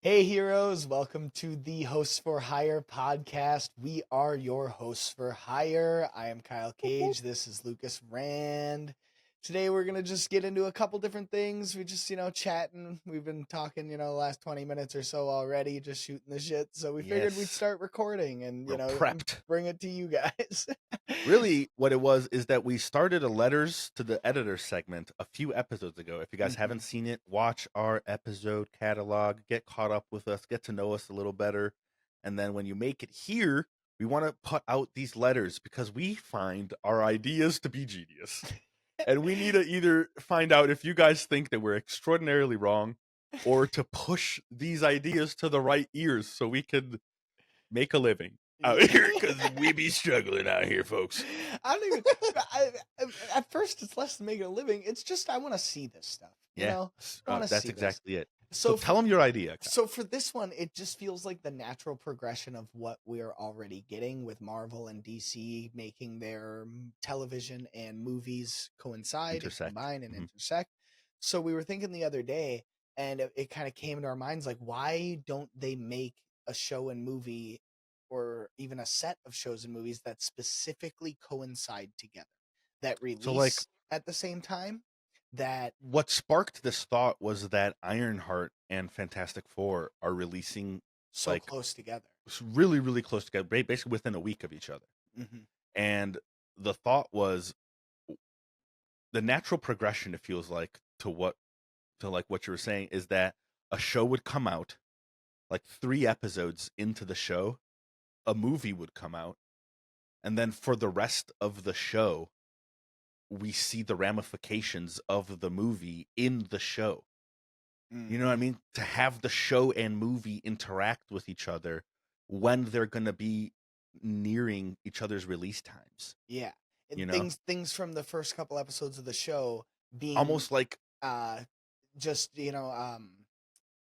Hey heroes, welcome to the Hosts for Hire podcast. We are your hosts for hire. I am Kyle Cage. This is Lucas Rand. Today we're going to just get into a couple different things. We just, chatting. We've been talking, the last 20 minutes or so already, just shooting the shit. So we figured we'd Yes, start recording and, we're prepped. bring it to you guys. Really, what it was is that we started a letters to the editor segment a few episodes ago. If you guys Mhm. haven't seen it, watch our episode catalog, get caught up with us, get to know us a little better. And then when you make it here, we want to put out these letters because we find our ideas to be genius. And we need to either find out if you guys think that we're extraordinarily wrong or to push these ideas to the right ears so we can make a living out here because we be struggling out here, folks. I don't even. At first, it's less than making a living. It's just I want to see this stuff. Yeah, I want to that's see this. exactly it. So So for tell them your idea, Kyle. so for this one, it just feels like the natural progression of what we're already getting with Marvel and DC making their television and movies coincide and Intersect. combine and Mhm. intersect. So we were thinking the other day, and it kind of came into our minds like, why don't they make a show and movie, or even a set of shows and movies that specifically coincide together, that So, like, release at the same time, that what sparked this thought was that Ironheart and Fantastic Four are releasing so like close together? really, really close together, basically within a week of each other. Hmm. And the thought was the natural progression. It feels like to like what you were saying is that a show would come out, like 3 episodes into the show, a movie would come out, and then for the rest of the show we see the ramifications of the movie in the show. You know what I Hmm. mean? To have the show and movie interact with each other when they're going to be nearing each other's release times, Yeah. you And know? things from the first couple episodes of the show being Almost like uh just,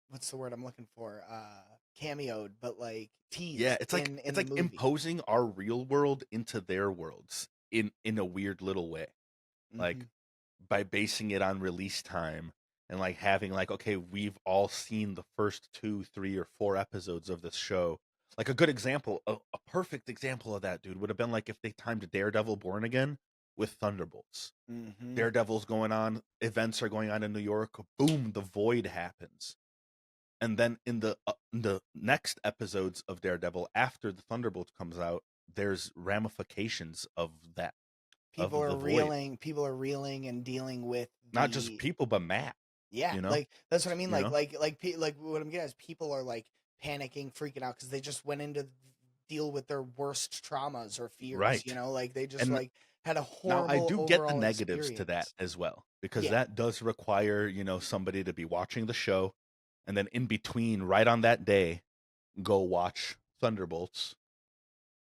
what's the word I'm looking for? Cameoed, but like yeah, teased it's like in the movie. imposing our real world into their worlds in a weird little way. Hmm. Like by basing it on release time and like having like okay, we've all seen the first 2, 3, or 4 episodes of this show. Like a good example, a perfect example of that, dude, would have been like if they timed Daredevil Born Again with Thunderbolts. Hmm. Daredevil's going on, events are going on in New York, boom, the void happens. And then in the next episodes of Daredevil after the Thunderbolt comes out, there's ramifications of that, of the void. People are reeling and dealing with Not just the. people but Matt, Yeah, you know? like that's what I mean. You know? Like what I'm getting is people are like panicking, freaking out because they just went into deal with their worst traumas or fears. Right. Like they just And like had a now I horrible do get the overall negatives to that experience. as well because Yeah, that does require, somebody to be watching the show and then in between right on that day go watch Thunderbolts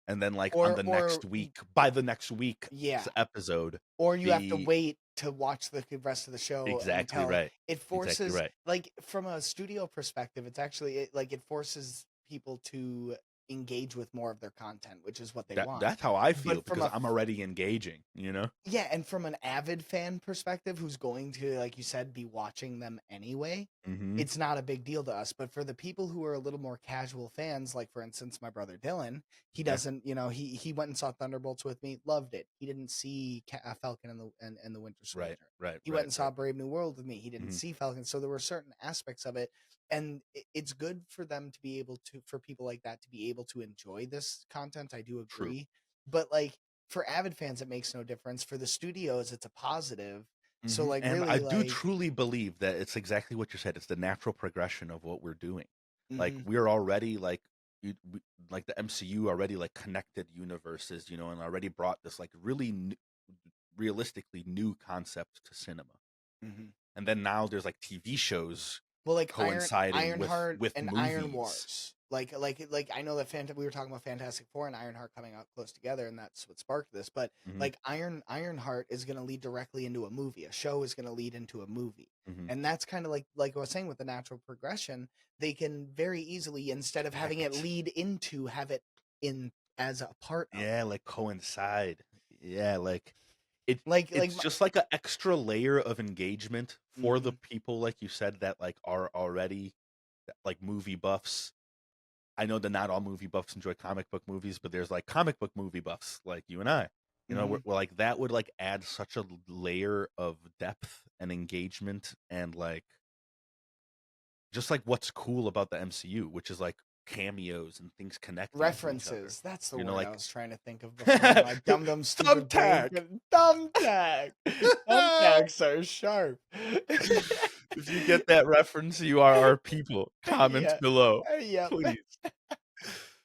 and then like on the next week by the next week's yeah, episode or you have to be wait to watch the rest of the show exactly until right. it Exactly forces, right. like, from a studio perspective, it's actually it forces people to engage with more of their content, which is what they want. That's how I feel But from because a I'm already engaging. Yeah, and from an avid fan perspective who's going to, like you said, be watching them anyway, Mhm. it's not a big deal to us. But for the people who are a little more casual fans, like for instance, my brother Dylan, he Yeah. doesn't, he went and saw Thunderbolts with me, loved it. He didn't see Falcon and the Winter Right. Soldier. Right. He went Right. and saw Right. Brave New World with me. He didn't Mhm. see Falcon. So there were certain aspects of it, and it's good for them to be able to, for people like that to be able to enjoy this content. I do True. agree, but like for avid fans it makes no difference. For the studios it's a positive. So Mhm. like And I really do like. truly believe that it's exactly what you said. It's the natural progression of what we're doing. Like Mhm. we're already like like the MCU already like connected universes, and already brought this like really realistically new concept to cinema. Mhm. And then now there's like TV shows Well, like coinciding with Ironheart and Iron movies. Wars. Like I know that we were talking about Fantastic Four and Ironheart coming out close together, and that's what sparked this. But Hmm. like Ironheart is going to lead directly into a movie. A show is going to lead into a movie, Hmm. and that's kind of like I was saying with the natural progression. They can very easily, instead of having it Connect. lead into, have it in as a part of it. Yeah, like coincide. Yeah, like it Like it's just like an extra layer of engagement for the mhm. people like you said that like are already like movie buffs. I know that not all movie buffs enjoy comic book movies, but there's like comic book movie buffs like you and I. You know, we're like that would like add such a layer of depth and engagement and like just like what's cool about the MCU, which is like cameos and things connecting to each other. References. That's the You know, word I like was trying to think of before. My dumb stupid brain. thumbtack. Thumbtack. Thumbtacks are sharp. If you get that reference, you are our people. Comment Yeah. below, Yep. please.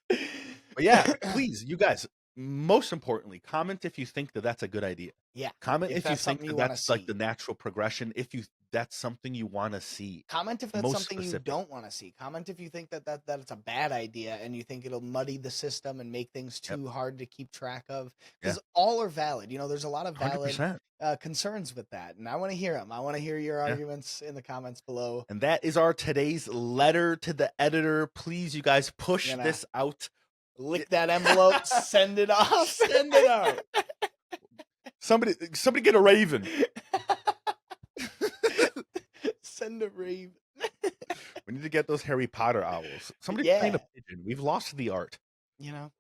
But yeah, please, you guys. Most importantly, comment if you think that that's a good idea. Yeah. Comment if you that's think something you that want to that's like see. the natural progression. If you that's something you want to see. Comment if that's Most something you specific. don't want to see. Comment if you think that it's a bad idea and you think it'll muddy the system and make things too hard to keep track of. Because all are valid. You know, there's a lot of valid 100%. concerns with that, and I want to hear them. I want to hear your arguments in the comments below. And that is our today's letter to the editor. Please, you guys, push this out. Lick that envelope. Send it off. Send it out. Somebody get a raven. Send a raven. We need to get those Harry Potter owls. Somebody train a pigeon. We've lost the art. You know,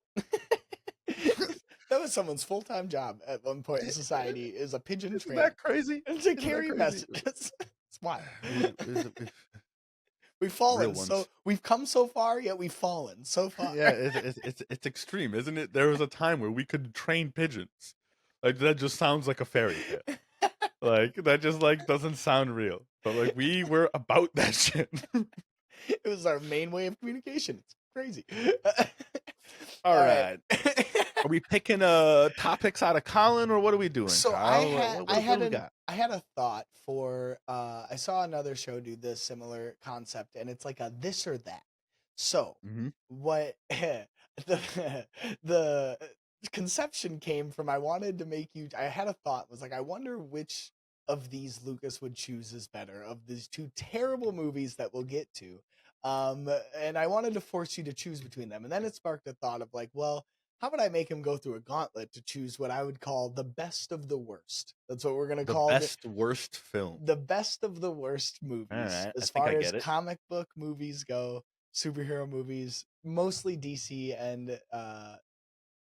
that was someone's full-time job at one point in society. Is a pigeon Isn't trainer. that crazy? And to carry messages. It's wild. We've fallen we've come so far, yet we've fallen so far. Yeah, it's extreme, isn't it? There was a time where we could train pigeons. Like that just sounds like a fairy tale. Like that just like doesn't sound real. But like we were about that shit. It was our main way of communication. It's crazy. All right. Are we picking topics out of Colin or what are we doing? So Kyle? I had a thought for I saw another show do this similar concept, and it's like a this or that. So what the conception came from, I wanted to make you, I had a thought, was like, I wonder which of these Lucas would choose is better of these two terrible movies that we'll get to. And I wanted to force you to choose between them. And then it sparked a thought of like, well, how would I make him go through a gauntlet to choose what I would call the best of the worst? That's what we're going to call the best worst film. The best of the worst movies. Right, as far as comic book movies go, superhero movies, mostly DC and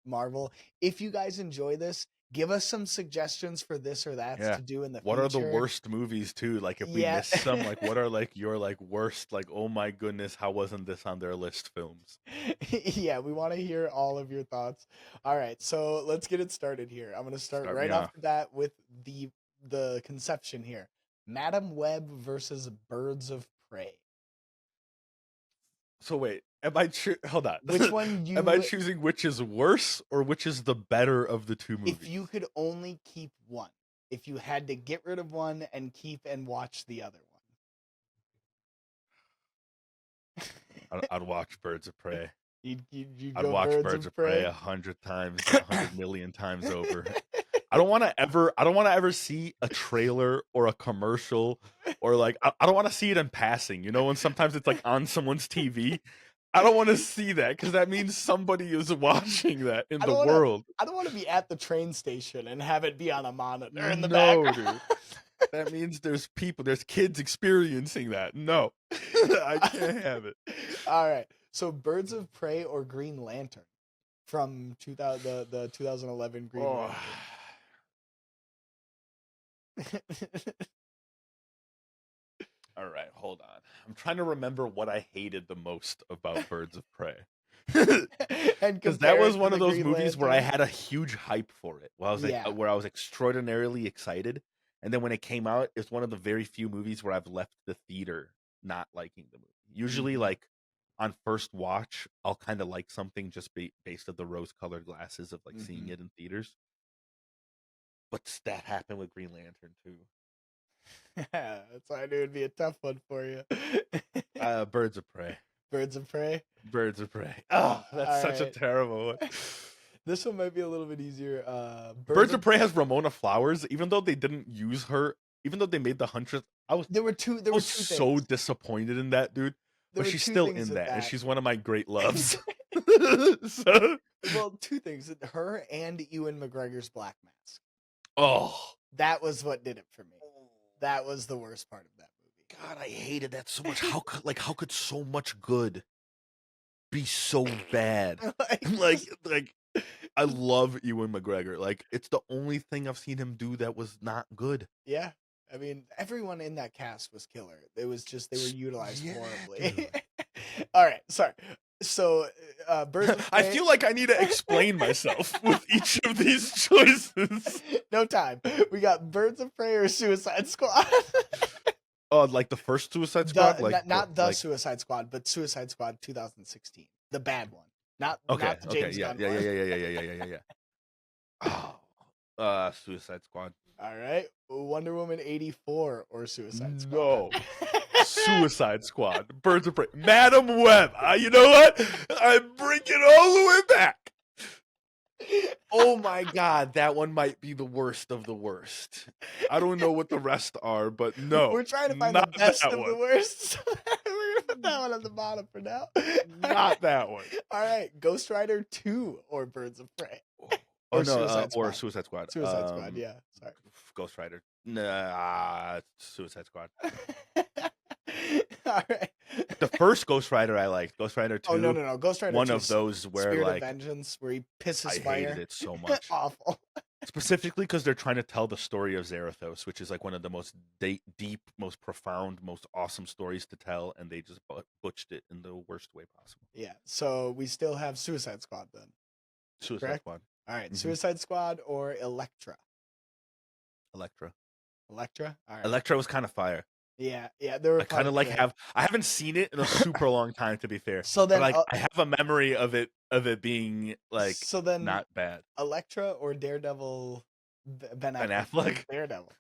Marvel. If you guys enjoy this, give us some suggestions for this or that to do in the future. What are the worst movies too? Like if we miss some, like what are like your like worst, like oh my goodness, how wasn't this on their list films? Yeah, we want to hear all of your thoughts. All right, so let's get it started here. I'm going to start right off the bat with the conception here. Madam Web versus Birds of Prey. So wait, hold on. Which one am I choosing which is worse or which is the better of the two movies? If you could only keep one. If you had to get rid of one and keep and watch the other one. I'd watch Birds of Prey. I'd watch Birds of Prey 100 times, 100 million times over. I don't want to ever see a trailer or a commercial or like I don't want to see it in passing. You know, when sometimes it's like on someone's TV. I don't want to see that because that means somebody is watching that in the world. I don't want to be at the train station and have it be on a monitor in the background. Dude. That means there's kids experiencing that. No, I can't have it. All right. So Birds of Prey or Green Lantern from the 2011 Green Lantern. All right, hold on. I'm trying to remember what I hated the most about Birds of Prey. Because that was one of those movies where I had a huge hype for it. Where I was extraordinarily excited. And then when it came out, it's one of the very few movies where I've left the theater not liking the movie. Usually, like, on first watch, I'll kind of like something just based on the rose-colored glasses of, like, seeing it in theaters. But that happened with Green Lantern, too. That's why I knew it'd be a tough one for you. Birds of Prey. Birds of Prey? Birds of Prey. Oh, that's such a terrible one. This one might be a little bit easier. Birds of Prey has Ramona Flowers. Even though they didn't use her, even though they made the Huntress, I was so disappointed in that, dude. But she's still in that, and she's one of my great loves. Well, two things. Her and Ewan McGregor's Black Mask. Oh. That was what did it for me. That was the worst part of that movie. God, I hated that so much. How could so much good be so bad? Like I love Ewan McGregor. Like, it's the only thing I've seen him do that was not good. Yeah. I mean, everyone in that cast was killer. It was just they were utilized Yeah, horribly. dude. All right, sorry. So, Birds of I Prey. feel like I need to explain myself with each of these choices. No time. We got Birds of Prey or Suicide Squad. Oh, like the first Suicide Squad, not the Suicide Squad, but Suicide Squad 2016, the bad one, not okay, the okay, James yeah, Gunn yeah, yeah, one. yeah, yeah, yeah, yeah, yeah, yeah, yeah. Oh, Suicide Squad. All right, Wonder Woman 84 or Suicide Squad. No. Suicide Squad, Birds of Prey, Madam Web. You know what? I bring it all the way back. Oh my God, that one might be the worst of the worst. I don't know what the rest are, but no, We're trying to find the not best that of the one. worst. We're gonna put that one at the bottom for now. Not that one. All right, Ghost Rider 2 or Birds of Prey. Oh Or no, Suicide or Squad. Suicide Squad. Suicide Squad, yeah. Sorry. Ghost Rider. Nah, Suicide Squad. All right. The first Ghost Rider I liked. Ghost Rider 2. Oh no. Ghost Rider One 2 of those where Spirit like of Vengeance, where he pisses I fire. hated it so much. Awful. Specifically because they're trying to tell the story of Zarathos, which is like one of the most deep, most profound, most awesome stories to tell, and they just butched it in the worst way possible. Yeah. So we still have Suicide Squad then. Suicide Correct? Squad. All right. Mhm. Suicide Squad or Elektra. Elektra. Elektra. All right. Elektra was kind of fire. Yeah. There were. I kind of like that. I haven't seen it in a super long time, to be fair. So then, but like I have a memory of it being like so then not bad. Elektra or Daredevil. Ben Ben Affleck. Affleck? Daredevil.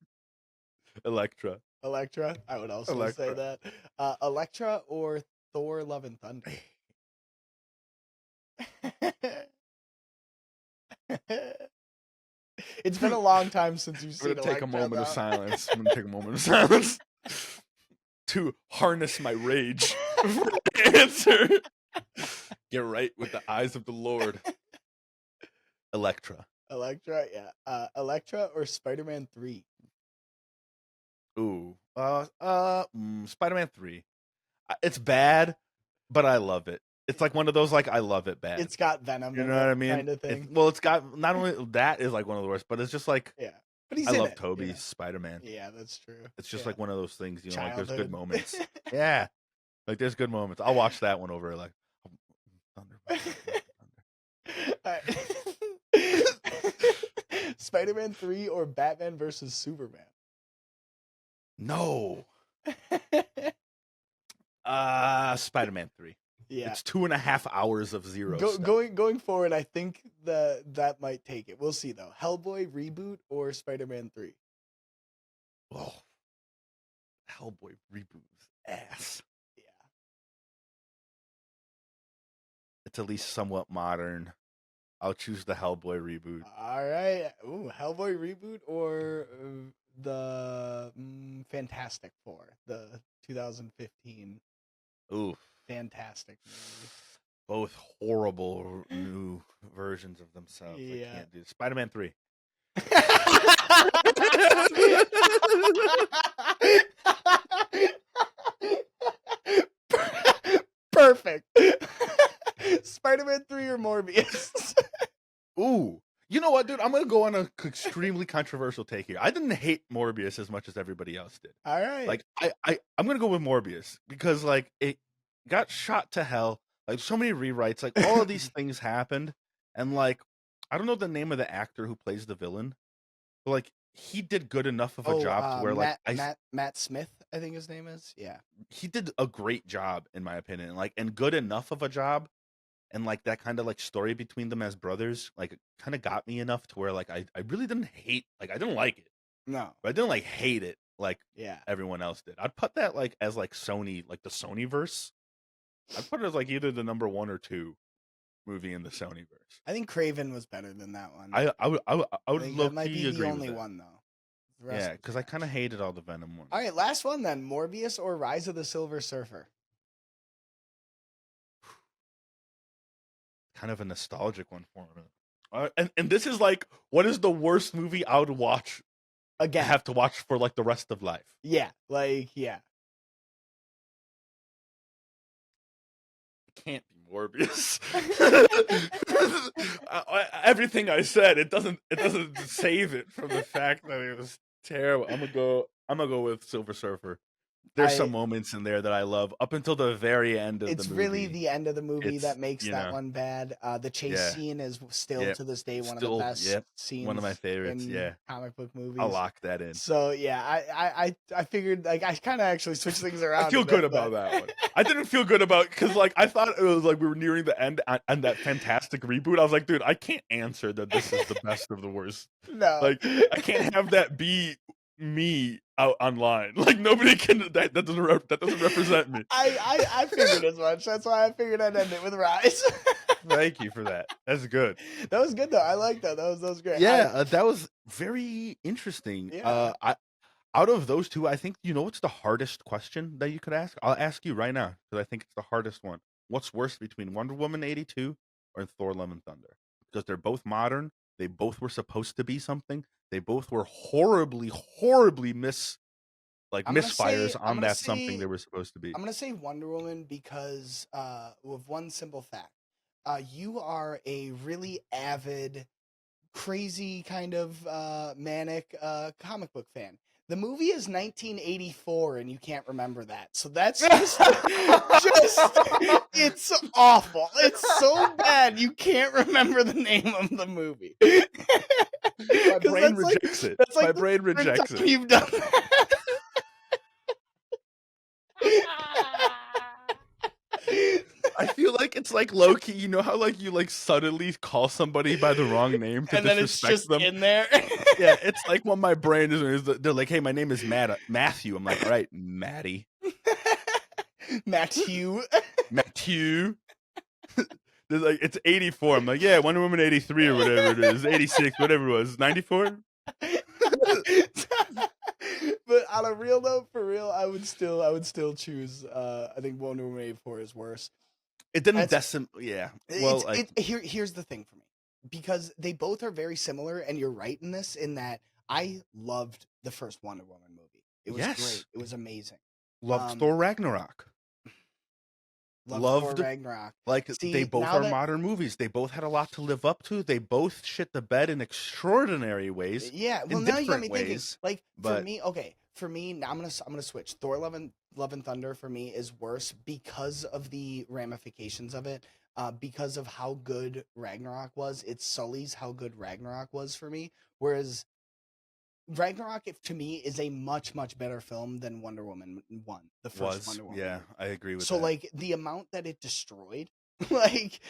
Elektra. Elektra. I would also say Elektra. that. Elektra or Thor: Love and Thunder. It's been a long time since you've seen I'm gonna take Elektra, a moment of though. silence. I'm gonna take a moment of silence to harness my rage for the answer. Get right with the eyes of the Lord. Elektra. Elektra, yeah. Elektra or Spider-Man 3? Ooh. Spider-Man 3. It's bad, but I love it. It's like one of those like I love it bad. It's got Venom You in know what it, I mean? kind of thing. It's got not only that is like one of the worst, but it's just like Yeah. But he's I in love it, Toby's you know? Spider-Man. Yeah, that's true. It's just Yeah. like one of those things, you know, like there's good Childhood. moments. Yeah. Like there's good moments. I'll watch that one over like Thunder. Spider-Man 3 or Batman versus Superman? No. Spider-Man 3. Yeah. It's 2.5 hours of zero stuff. Going forward, I think that might take it. We'll see though. Hellboy reboot or Spider-Man 3? Oh. Hellboy reboot ass. Yeah. It's at least somewhat modern. I'll choose the Hellboy reboot. All right. Ooh, Hellboy reboot or the Fantastic Four, the 2015 Ooh. Fantastic movie. Both horrible new versions of themselves. Yeah. I can't do Spider-Man 3. Perfect. Spider-Man 3 or Morbius? Ooh. You know what, dude? I'm going to go on an extremely controversial take here. I didn't hate Morbius as much as everybody else did. All right. Like, I'm going to go with Morbius because, like, it got shot to hell. Like, so many rewrites. Like, all of these things happened. And, like, I don't know the name of the actor who plays the villain. But, like, he did good enough of a job to where, Matt Smith, I think his name is. Yeah. He did a great job, in my opinion. Like, and good enough of a job. And like that kind of like story between them as brothers, like it kind of got me enough to where like I really didn't hate, like I didn't like it. No. But I didn't like hate it like Yeah. everyone else did. I'd put that like as like Sony, like the Sony verse. I'd put it as like either the number 1 or 2 movie in the Sony verse. I think Craven was better than that one. I would that might be the agree only with that. one though. Yeah, because I kind of hated all the Venom ones. All right, last one then. Morbius or Rise of the Silver Surfer? Kind of a nostalgic one for me. And this is like, what is the worst movie I would watch Again? have to watch for like the rest of life? Yeah, like yeah. can't be Morbius. Everything I said, it doesn't save it from the fact that it was terrible. I'm gonna go with Silver Surfer. There's some moments in there that I love up until the very end of the movie. It's really the end of the movie It's, that makes you that know, one bad. The chase scene is still to this day one of the best scenes. One of my favorites. In comic book movies. I'll lock that in. So yeah, I figured like I kind of actually switched things around. I feel good about that one. I didn't feel good about because like I thought it was like we were nearing the end and that fantastic reboot. I was like, dude, I can't answer that this is the best of the worst. No, like I can't have that be me out online. Like nobody can. That doesn't represent me. I figured as much. That's why I figured I'd end it with Rise. Thank you for that. That's good. That was good though. I like that. That was great. Yeah, that was very interesting. Yeah. Out of those two, I think what's the hardest question that you could ask? I'll ask you right now because I think it's the hardest one. What's worse between Wonder Woman 82 or Thor: Love and Thunder? Because they're both modern. They both were supposed to be something. They both were horribly misfires on that something they were supposed to be. I'm gonna say Wonder Woman because with one simple fact. You are a really avid, crazy kind of manic comic book fan. The movie is 1984, and you can't remember that. So that's just it's awful. It's so bad you can't remember the name of the movie. My brain rejects it. That's like my brain rejects it. You've done that. I feel like it's like low key. You know how like you like suddenly call somebody by the wrong name to and then disrespect it's just them in there. Yeah, it's like when my brain is. They're like, "Hey, my name is Matthew." I'm like, "All right, Maddie." Matthew. Matthew. They're like, it's 84. I'm like, yeah, Wonder Woman 83 or whatever it is, 86, whatever it was, 94. But on a real note, for real, I would still choose. I think Wonder Woman 84 is worse. It didn't yeah. Well, here's the thing for me, because they both are very similar, and you're right in this, in that I loved the first Wonder Woman movie. It was great. It was amazing. Loved Thor Ragnarok. Loved Thor Ragnarok. Like, they both are modern movies. They both had a lot to live up to. They both shit the bed in extraordinary ways. Yeah, well, in now you got different me thinking. ways, Like, for me, now I'm gonna switch. Thor: Love and Thunder for me is worse because of the ramifications of it. Because of how good Ragnarok was, it sullies how good Ragnarok was for me. Whereas Ragnarok, to me, is a much, much better film than Wonder Woman 1, the first Wonder Woman. Yeah, I agree with that. So, like, the amount that it destroyed, like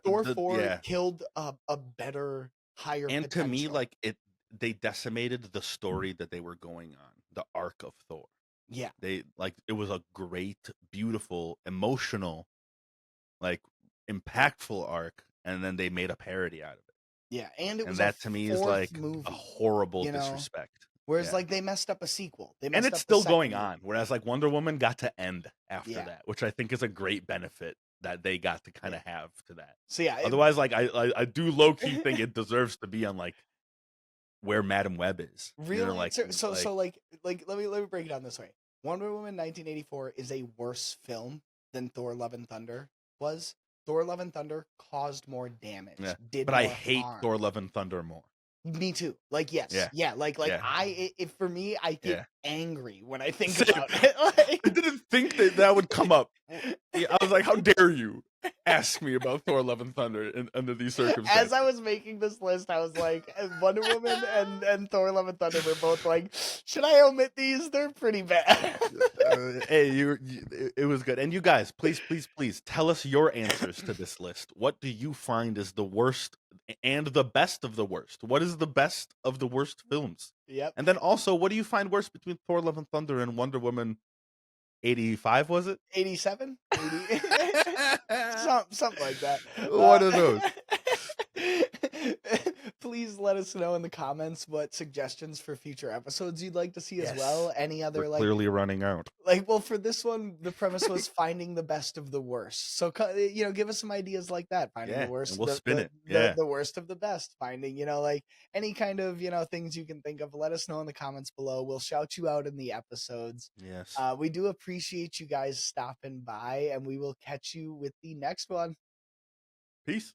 Thor 4 killed a better, higher and potential. to me, like, they decimated the story that they were going on, the arc of Thor. Yeah. It was a great, beautiful, emotional, like, impactful arc, and then they made a parody out of it. Yeah, and that to me is like movie, a horrible disrespect. Whereas like they messed up a sequel. And it's still going on. Whereas like Wonder Woman got to end after that, which I think is a great benefit that they got to kind of have to that. So yeah. Otherwise, like I do low key think it deserves to be on like where Madam Web is. Really? Let me break it down this way. Wonder Woman 1984 is a worse film than Thor: Love and Thunder was. Thor: Love and Thunder caused more damage. But I hate Thor: Love and Thunder more. Me too. Like, yes. Yeah. For me, I get angry when I think about it. I didn't think that would come up. I was like, how dare you ask me about Thor: Love and Thunder under these circumstances? As I was making this list, I was like, Wonder Woman and Thor: Love and Thunder were both like, should I omit these? They're pretty bad. Hey, it was good. And you guys, please tell us your answers to this list. What do you find is the worst and the best of the worst? What is the best of the worst films? Yep. And then also, what do you find worse between Thor: Love and Thunder and Wonder Woman 85, was it? 87? Something like that. One of those. Please let us know in the comments what suggestions for future episodes you'd like to see as well. Any We're other clearly running out. well, for this one, the premise was finding the best of the worst. So give us some ideas like that. Finding the Yeah, and worst, we'll spin it. Yeah. the worst of the best. Finding any kind of things you can think of. Let us know in the comments below. We'll shout you out in the episodes. Yes. We do appreciate you guys stopping by, and we will catch you with the next one. Peace.